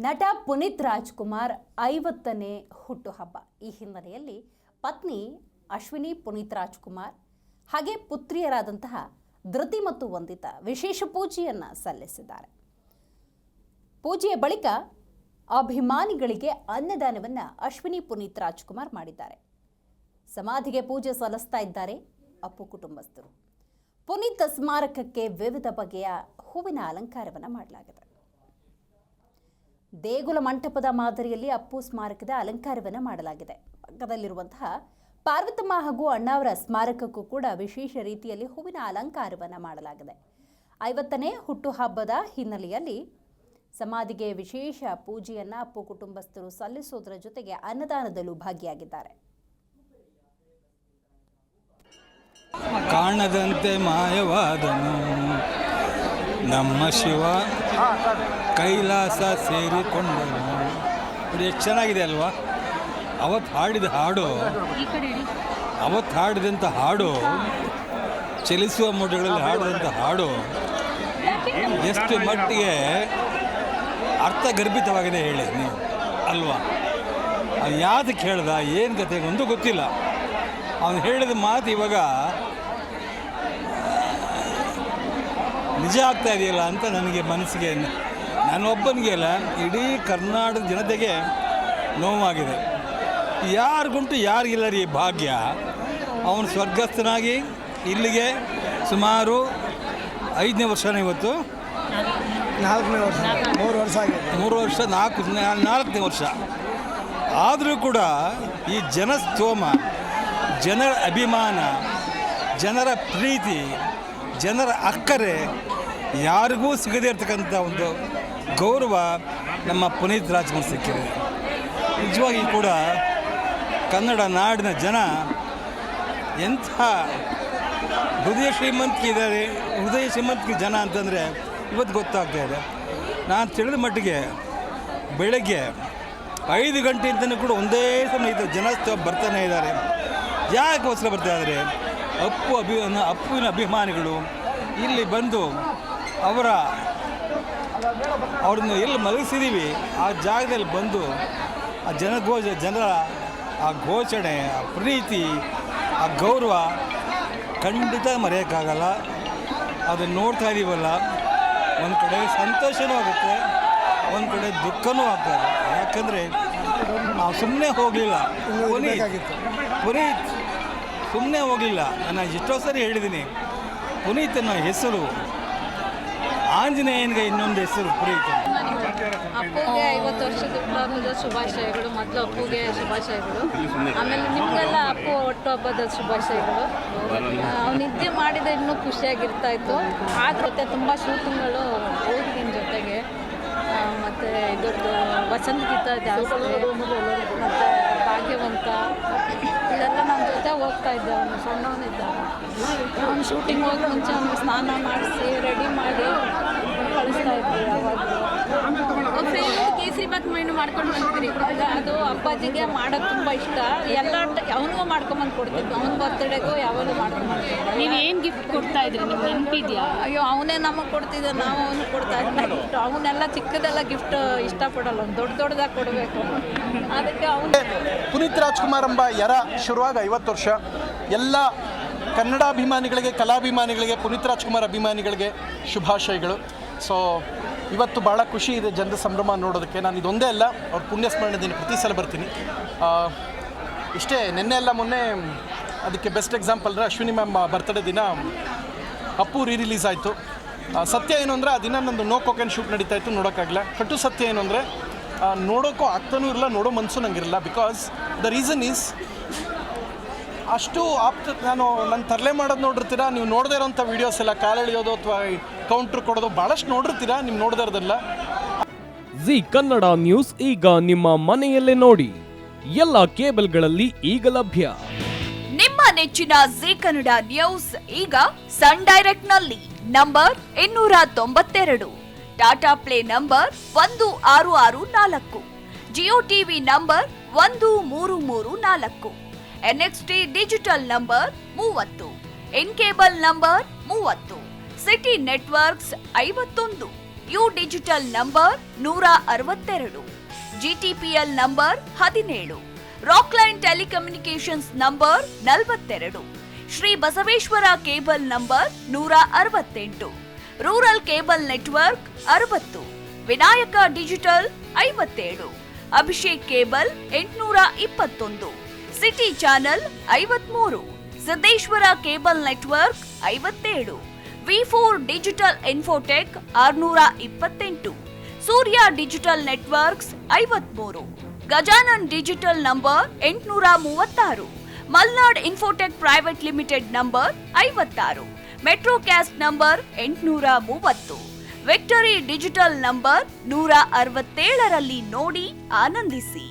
ನಟ ಪುನೀತ್ ರಾಜ್ಕುಮಾರ್ 50ನೇ ಹುಟ್ಟುಹಬ್ಬ. ಈ ಹಿನ್ನೆಲೆಯಲ್ಲಿ ಪತ್ನಿ ಅಶ್ವಿನಿ ಪುನೀತ್ ರಾಜ್ಕುಮಾರ್ ಹಾಗೆ ಪುತ್ರಿಯರಾದಂತಹ ಧೃತಿ ಮತ್ತು ವಂದಿತಾ ವಿಶೇಷ ಪೂಜೆಯನ್ನು ಸಲ್ಲಿಸಿದ್ದಾರೆ. ಪೂಜೆಯ ಬಳಿಕ ಅಭಿಮಾನಿಗಳಿಗೆ ಅನ್ನದಾನವನ್ನು ಅಶ್ವಿನಿ ಪುನೀತ್ ರಾಜ್ಕುಮಾರ್ ಮಾಡಿದ್ದಾರೆ. ಸಮಾಧಿಗೆ ಪೂಜೆ ಸಲ್ಲಿಸ್ತಾ ಇದ್ದಾರೆ ಅಪ್ಪು ಕುಟುಂಬಸ್ಥರು. ಪುನೀತ್ ಸ್ಮಾರಕಕ್ಕೆ ವಿವಿಧ ಬಗೆಯ ಹೂವಿನ ಅಲಂಕಾರವನ್ನು ಮಾಡಲಾಗಿದೆ. ದೇಗುಲ ಮಂಟಪದ ಮಾದರಿಯಲ್ಲಿ ಅಪ್ಪು ಸ್ಮಾರಕದ ಅಲಂಕಾರವನ್ನು ಮಾಡಲಾಗಿದೆ. ಪಕ್ಕದಲ್ಲಿರುವಂತಹ ಪಾರ್ವತಮ್ಮ ಹಾಗೂ ಅಣ್ಣಾವರ ಸ್ಮಾರಕಕ್ಕೂ ಕೂಡ ವಿಶೇಷ ರೀತಿಯಲ್ಲಿ ಹೂವಿನ ಅಲಂಕಾರವನ್ನು ಮಾಡಲಾಗಿದೆ. 50ನೇ ಹುಟ್ಟುಹಬ್ಬದ ಹಿನ್ನೆಲೆಯಲ್ಲಿ ಸಮಾಧಿಗೆ ವಿಶೇಷ ಪೂಜೆಯನ್ನು ಅಪ್ಪು ಕುಟುಂಬಸ್ಥರು ಸಲ್ಲಿಸುವುದರ ಜೊತೆಗೆ ಅನ್ನದಾನದಲ್ಲೂ ಭಾಗಿಯಾಗಿದ್ದಾರೆ. ಕಾಣದಂತೆ ಮಾಯವಾದನು ನಮ್ಮ ಶಿವ, ಕೈಲಾಸ ಸೇರಿಕೊಂಡನು. ಎಷ್ಟು ಚೆನ್ನಾಗಿದೆ ಅಲ್ವಾ? ಅವತ್ತು ಹಾಡಿದ ಹಾಡು, ಅವತ್ತು ಹಾಡಿದಂಥ ಹಾಡು, ಚಲಿಸುವ ಮೋಡಗಳಲ್ಲಿ ಹಾಡಿದಂಥ ಹಾಡು ಎಷ್ಟು ಮಟ್ಟಿಗೆ ಅರ್ಥಗರ್ಭಿತವಾಗಿದೆ ಹೇಳಿ ನೀವು ಅಲ್ವಾ? ಯಾವ್ದಕ್ಕೆ ಹೇಳ್ದ, ಏನು ಕತೆ ಒಂದು ಗೊತ್ತಿಲ್ಲ. ಅವನು ಹೇಳಿದ ಮಾತು ಇವಾಗ ನಿಜ ಆಗ್ತಾ ಇದೆಯಲ್ಲ ಅಂತ ನನಗೆ ಮನಸ್ಸಿಗೆ, ನಾನೊಬ್ಬನಿಗೆ ಅಲ್ಲ, ಇಡೀ ಕರ್ನಾಟಕ ಜನತೆಗೆ ನೋವಾಗಿದೆ. ಯಾರಿಗುಂಟು ಯಾರಿಗಿಲ್ಲ ರೀ ಭಾಗ್ಯ. ಅವನು ಸ್ವರ್ಗಸ್ಥನಾಗಿ ಇಲ್ಲಿಗೆ ಸುಮಾರು 5ನೇ ವರ್ಷನೇ, ಇವತ್ತು 4ನೇ ವರ್ಷ, 3 ವರ್ಷ ಆಗಿದೆ. 3 ವರ್ಷ, 4ನೇ ವರ್ಷ. ಆದರೂ ಕೂಡ ಈ ಜನಸ್ತೋಮ, ಜನರ ಅಭಿಮಾನ, ಜನರ ಪ್ರೀತಿ, ಜನರ ಅಕ್ಕರೆ ಯಾರಿಗೂ ಸಿಗದೇ ಇರ್ತಕ್ಕಂಥ ಒಂದು ಗೌರವ ನಮ್ಮ ಪುನೀತ್ ರಾಜ್ಕುಮಾರ್ ಸಿಕ್ಕಿದೆ. ನಿಜವಾಗಿ ಕೂಡ ಕನ್ನಡ ನಾಡಿನ ಜನ ಎಂಥ ಹೃದಯ ಶ್ರೀಮಂತಿಕೆ ಜನ ಅಂತಂದರೆ ಇವತ್ತು ಗೊತ್ತಾಗ್ತಾ ಇದೆ. ನಾನು ತಿಳಿದ ಮಟ್ಟಿಗೆ ಬೆಳಗ್ಗೆ 5 ಗಂಟೆಯಿಂದಲೂ ಕೂಡ ಒಂದೇ ಸಮಯ ಜನಸ್ತೋಮ ಬರ್ತಾನೆ ಇದ್ದಾರೆ. ಯಾಕೋಸ್ಕರ ಬರ್ತಾ ಇದ್ದಾರೆ? ಅಪ್ಪುವಿನ ಅಭಿಮಾನಿಗಳು ಇಲ್ಲಿ ಬಂದು ಅವ್ರನ್ನ ಎಲ್ಲಿ ಮಲಗಿಸಿದ್ದೀವಿ ಆ ಜಾಗದಲ್ಲಿ ಬಂದು ಆ ಜನರ ಆ ಘೋಷಣೆ, ಆ ಪ್ರೀತಿ, ಆ ಗೌರವ ಖಂಡಿತ ಮರೆಯೋಕ್ಕಾಗಲ್ಲ. ಅದನ್ನು ನೋಡ್ತಾ ಇದ್ದೀವಲ್ಲ, ಒಂದು ಕಡೆ ಸಂತೋಷವೂ ಆಗುತ್ತೆ, ಒಂದು ಕಡೆ ದುಃಖವೂ ಆಗ್ತದೆ. ಯಾಕಂದರೆ ನಾವು ಸುಮ್ಮನೆ ಹೋಗಲಿಲ್ಲ, ಪುನೀತ್ ಸುಮ್ಮನೆ ಹೋಗಲಿಲ್ಲ. ನಾನು ಎಷ್ಟೋ ಸರಿ ಹೇಳಿದ್ದೀನಿ, ಪುನೀತನ ಹೆಸರು ಆಂಜನೇಯನಿಗೆ ಇನ್ನೊಂದು ಹೆಸರು ಪುನೀತ್. ಅಪ್ಪುಗೆ 50 ವರ್ಷದ ಹುಟ್ಟುಹಬ್ಬದ ಶುಭಾಶಯಗಳು. ಮೊದಲು ಅಪ್ಪುಗೆ ಶುಭಾಶಯಗಳು, ಆಮೇಲೆ ನಿಮಗೆಲ್ಲ ಅಪ್ಪು ಹುಟ್ಟುಹಬ್ಬದ ಶುಭಾಶಯಗಳು. ಅವ್ನು ನಿದ್ದೆ ಮಾಡಿದರೆ ಇನ್ನೂ ಖುಷಿಯಾಗಿರ್ತಾ ಇತ್ತು. ಆದ್ರೆ ತುಂಬ ಶೂಟಿಂಗ್ಗಳು ಹೋಗಿದ್ದೀನಿ ಜೊತೆಗೆ. ಮತ್ತು ಇದ್ರದ್ದು ವಸಂತ ಗೀತ ಜಾಸ್ತಿ, ಮತ್ತು ಭಾಗ್ಯವಂತ, ಇದೆಲ್ಲ ನಮ್ಮ ಜೊತೆ ಹೋಗ್ತಾ ಇದ್ದೆ. ಅವನು ಸಣ್ಣವನಿದ್ದ, ಅವನು ಶೂಟಿಂಗ್ ಹೋಗಿ ಮುಂಚೆ ಅವನಿಗೆ ಸ್ನಾನ ಮಾಡಿಸಿ ರೆಡಿ ಮಾಡಿ ಕಳಿಸ್ತಾ ಇದ್ವಿ. ಕೇಸರಿ ಬಾತ್ ಮೈನು ಮಾಡ್ಕೊಂಡು ಬಂದ್ರಿ. ಅದು ಅಪ್ಪಾಜಿಗೆ ಮಾಡೋದು ತುಂಬ ಇಷ್ಟ. ಎಲ್ಲ ಅವನಿಗೂ ಮಾಡ್ಕೊಂಬಂದು ಕೊಡ್ತಿದ್ವಿ. ಅವನ ಬರ್ತ್ಡೇಗೂ ಯಾವಾಗಲೂ ಮಾಡ್ಕೊಂಬಂದು. ನೀವು ಏನು ಗಿಫ್ಟ್ ಕೊಡ್ತಾ ಇದ್ರಿ? ನಿಮ್ಗೆ ನೆನಪಿದೆಯಾ? ಅಯ್ಯೋ, ಅವನೇ ನಮಗೆ ಕೊಡ್ತಿದ್ದೆ, ನಾವು ಅವನು ಕೊಡ್ತಾ ಇದ್ದ ಗಿಫ್ಟ್. ಅವನ್ನೆಲ್ಲ ಚಿಕ್ಕದೆಲ್ಲ ಗಿಫ್ಟ್ ಇಷ್ಟಪಡಲ್ಲ, ಅವ್ನು ದೊಡ್ಡದಾಗಿ ಕೊಡಬೇಕು. ಅದಕ್ಕೆ ಅವನು ಪುನೀತ್ ರಾಜ್ಕುಮಾರ್ ಎಂಬ ಶುರುವಾಗ 50 ವರ್ಷ. ಎಲ್ಲ ಕನ್ನಡಾಭಿಮಾನಿಗಳಿಗೆ, ಕಲಾಭಿಮಾನಿಗಳಿಗೆ, ಪುನೀತ್ ರಾಜ್ಕುಮಾರ್ ಅಭಿಮಾನಿಗಳಿಗೆ ಶುಭಾಶಯಗಳು. ಸೊ ಇವತ್ತು ಭಾಳ ಖುಷಿ ಇದೆ ಜನರ ಸಂಭ್ರಮ ನೋಡೋದಕ್ಕೆ. ನಾನು ಇದೊಂದೇ ಅಲ್ಲ, ಅವ್ರ ಪುಣ್ಯಸ್ಮರಣೆ ದಿನ ಪ್ರತಿ ಸಲ ಬರ್ತೀನಿ. ಇಷ್ಟೇ, ನಿನ್ನೆ ಎಲ್ಲ ಮೊನ್ನೆ ಅದಕ್ಕೆ ಬೆಸ್ಟ್ ಎಕ್ಸಾಂಪಲ್ ಅಂದರೆ ಅಶ್ವಿನಿ ಮ್ಯಾಮ್ ಬರ್ತ್ಡೇ ದಿನ ಅಪ್ಪು ರಿಲೀಸ್ ಆಯಿತು. ಸತ್ಯ ಏನು ಅಂದರೆ ಆ ದಿನ ನಂದು ನೋ ಕೋಕೆನ್ ಶೂಟ್ ನಡೀತಾ ಇತ್ತು, ನೋಡೋಕ್ಕಾಗಲ್ಲ. ಕಟ್ಟು ಸತ್ಯ ಏನು ಅಂದರೆ ನೋಡೋಕ್ಕೂ ಆಗ್ತಾನೂ ಇರಲ್ಲ, ನೋಡೋ ಮನಸ್ಸು ನಂಗಿರಲ್ಲ. ಬಿಕಾಸ್ ದ ರೀಸನ್ ಈಸ್ ಅಷ್ಟು ನಾನು ತರಲೆ ಮಾಡೋದು ನೋಡಿರ್ತೀರಾ ನೀವು. ನೋಡದೇ ಇರೋಂಥ ವೀಡಿಯೋಸ್ ಎಲ್ಲ, ಕಾಲೆಳೆಯೋದು ಅಥವಾ ಕೌಂಟ್ರ್ ಕೊಡೋದು ಭಾಳಷ್ಟು ನೋಡಿರ್ತೀರಾ, ನೀವು ನೋಡದೇ ಇರೋದಲ್ಲ. ಜಿ ಕನ್ನಡ ನ್ಯೂಸ್ ಈಗ ನಿಮ್ಮ ಮನೆಯಲ್ಲೇ ನೋಡಿ. ಎಲ್ಲ ಕೇಬಲ್ಗಳಲ್ಲಿ ಈಗ ಲಭ್ಯ. ನಿಮ್ಮ ನೆಚ್ಚಿನ ಜಿ ಕನ್ನಡ ನ್ಯೂಸ್ ಈಗ ಸನ್ ಡೈರೆಕ್ಟ್ ನಲ್ಲಿ number 292, Tata play number 1664, Jio TV number 1334, NXT digital number 30, in cable number 30, city networks 51, U digital number 162, GTPL number 17, Rockline telecommunications number 42, Shri Basaveshwara cable number 168, rural cable network 60, Vinayaka digital 57, Abhishek cable 821, city channel 53, Siddeshwara cable network 57, V4 digital Infotech 628, Surya digital networks 53, Gajanan digital number 836, Malnad Infotech Private Limited number 56, Metrocast number 830, Victory Digital number 167ರಲ್ಲಿ ನೋಡಿ ಆನಂದಿಸಿ.